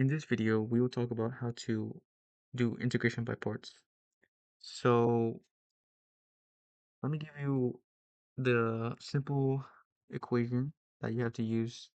In this video, we will talk about how to do integration by parts. So let me give you the simple equation that you have to use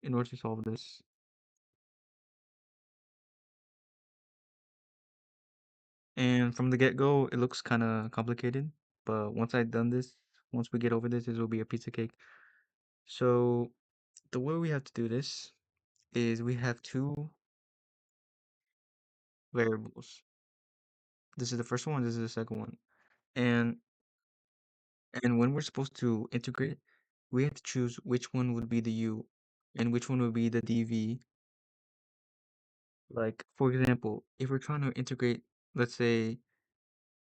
in order to solve this. And from the get-go, it looks kind of complicated, but once we get over this, this will be a piece of cake. So the way we have to do this is we have two variables. This is the first one, this is the second one. And And when we're supposed to integrate, we have to choose which one would be the u and which one would be the dv. Like, for example, if we're trying to integrate, let's say,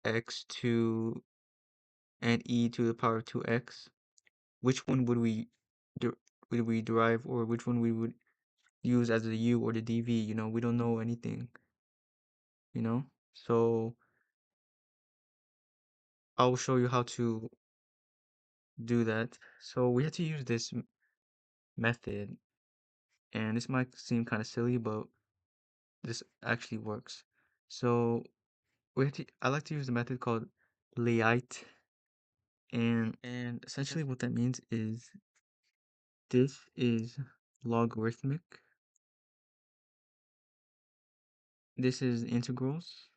x to and e to the power of 2x, which one de would we derive, or which one we would use as the u or the dv? We don't know anything, you know? So I'll show you how to do that. So we have to use this method, and this might seem kind of silly, but this actually works. So I like to use the method called Leite, and essentially what that means is this is logarithmic, this is integrals,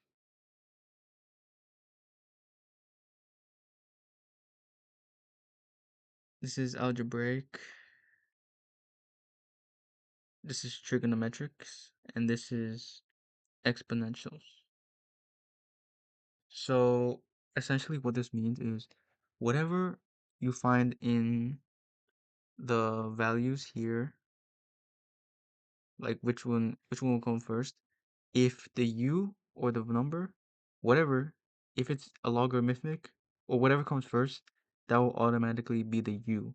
this is algebraic, this is trigonometrics, and this is exponentials. So essentially what this means is whatever you find in the values here, like which one will come first, if the u or the number, whatever, if it's a logarithmic or whatever comes first, that will automatically be the u,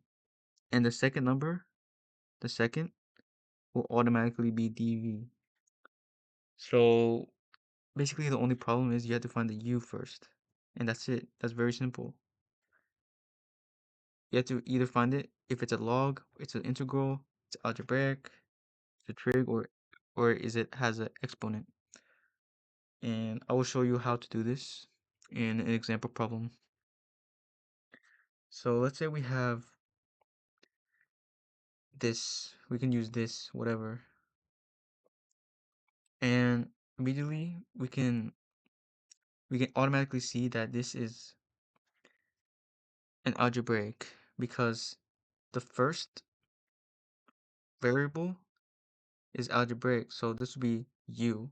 and the second number, the second, will automatically be dv. So basically the only problem is you have to find the u first, and that's it. That's very simple. You have to either find it if it's a log, it's an integral, it's algebraic, it's a trig, or is it has an exponent. And I will show you how to do this in an example problem. So let's say we have this, we can use this, whatever, and immediately we can automatically see that this is an algebraic because the first variable is algebraic, so this would be u,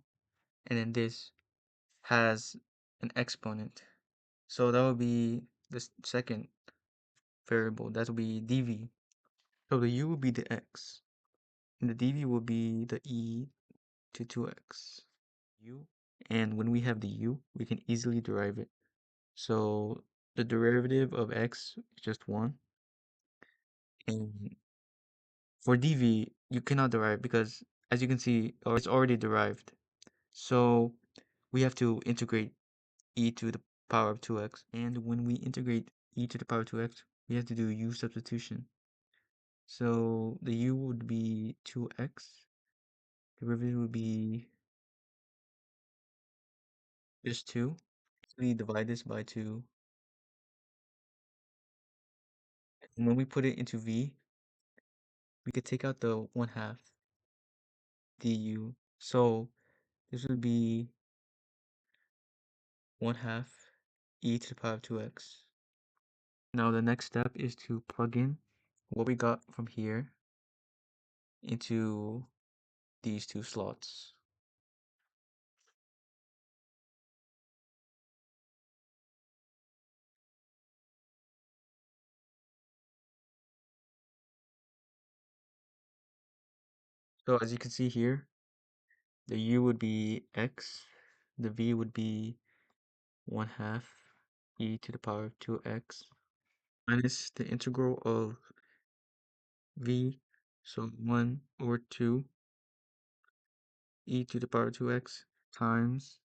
and then this has an exponent, so that would be the second variable, that would be dv. So the u will be the x, and the dv will be the e to 2x. U, and when we have the u, we can easily derive it. So the derivative of x is just 1, and for dv, you cannot derive because, as you can see, or it's already derived. So we have to integrate e to the power of 2x, and when we integrate e to the power of 2x, we have to do u substitution. So the u would be 2x, derivative would be just 2. We divide this by 2, and when we put it into v, we could take out the 1/2 du. So this would be 1/2 e to the power of 2x. Now the next step is to plug in what we got from here into these two slots. So as you can see here, the u would be x, the v would be 1/2 e to the power of 2x minus the integral of v, so 1 over 2 e to the power of 2x times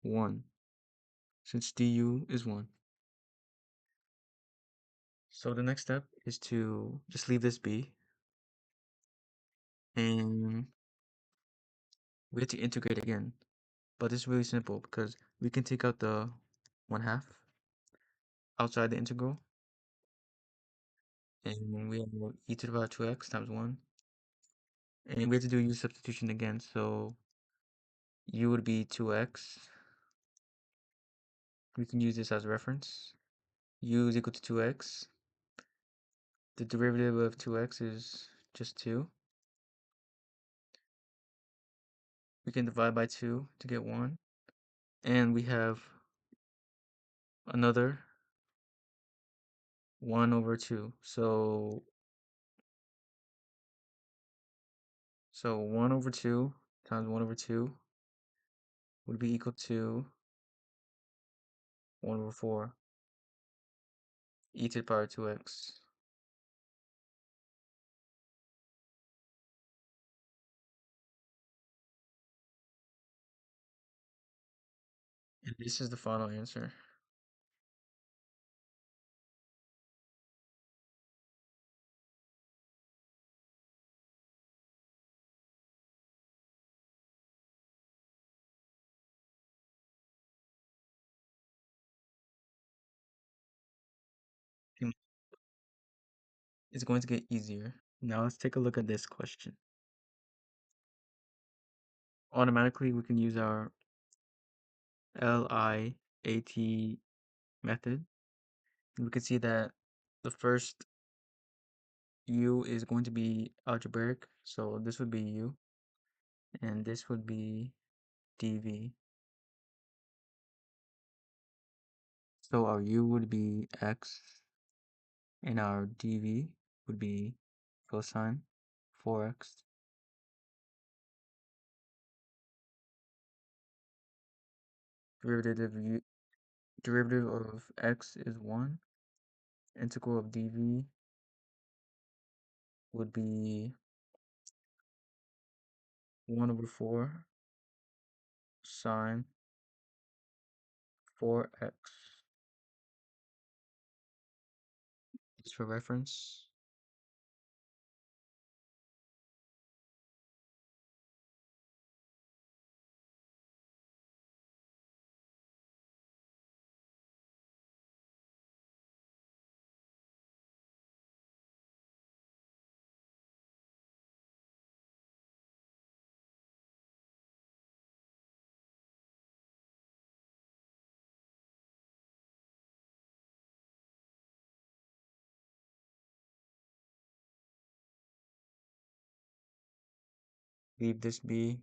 1, since du is 1. So the next step is to just leave this be, and we have to integrate again. But it's really simple because we can take out the 1/2 outside the integral, and we have e to the power 2x times 1. And we have to do u substitution again, so u would be 2x. We can use this as reference. U is equal to 2x. The derivative of 2x is just 2. We can divide by 2 to get 1. And we have another 1 over 2. So 1 over 2 times 1 over 2 would be equal to 1 over 4 e to the power 2x. And this is the final answer. It's going to get easier. Now let's take a look at this question. Automatically, we can use our LIAT method. We can see that the first u is going to be algebraic, so this would be u, and this would be dv. So our u would be x, and our dv would be cosine 4x. Derivative of x is 1. Integral of dv would be 1 over 4 sine 4x. Just for reference. Leave this be.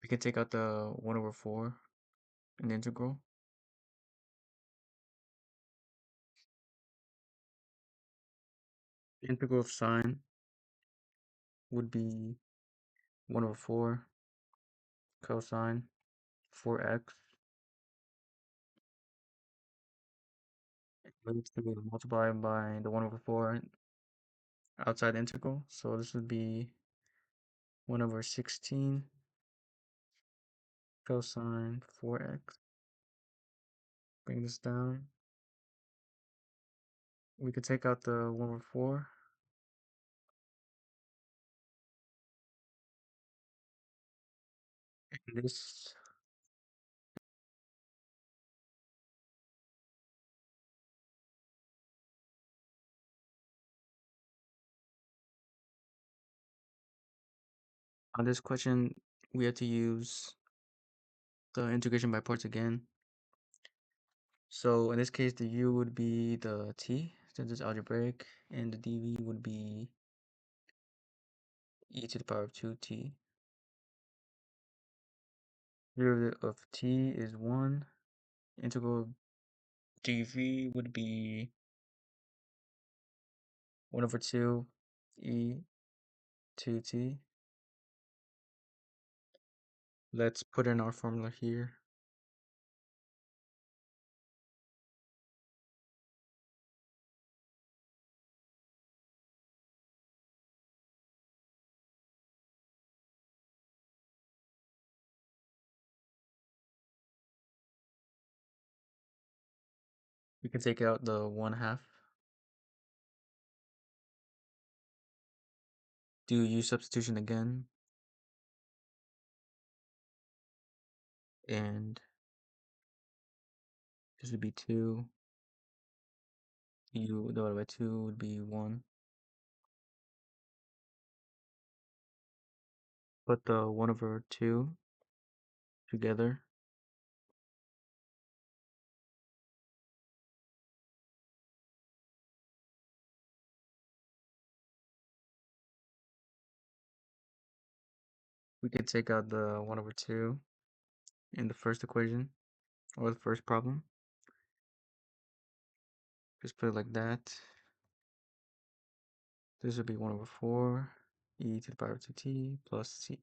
We can take out the 1 over 4 in the integral. The integral of sine would be 1 over 4 cosine 4x. Let's multiply by the 1 over 4 outside the integral. So this would be 1 over 16 cosine 4x. Bring this down. We could take out the 1 over 4. And this on this question, we have to use the integration by parts again. So in this case, the u would be the t, since it's algebraic, and the dv would be e to the power of 2t. Derivative of t is 1. Integral of dv would be 1 over 2 e 2t. Let's put in our formula here. We can take out the 1/2. do u substitution again, and this would be 2. U divided by 2 would be 1. Put the 1 over 2 together. We could take out the 1 over 2 in the first equation, or the first problem. Just put it like that. This would be 1 over 4 e to the power of 2t plus c.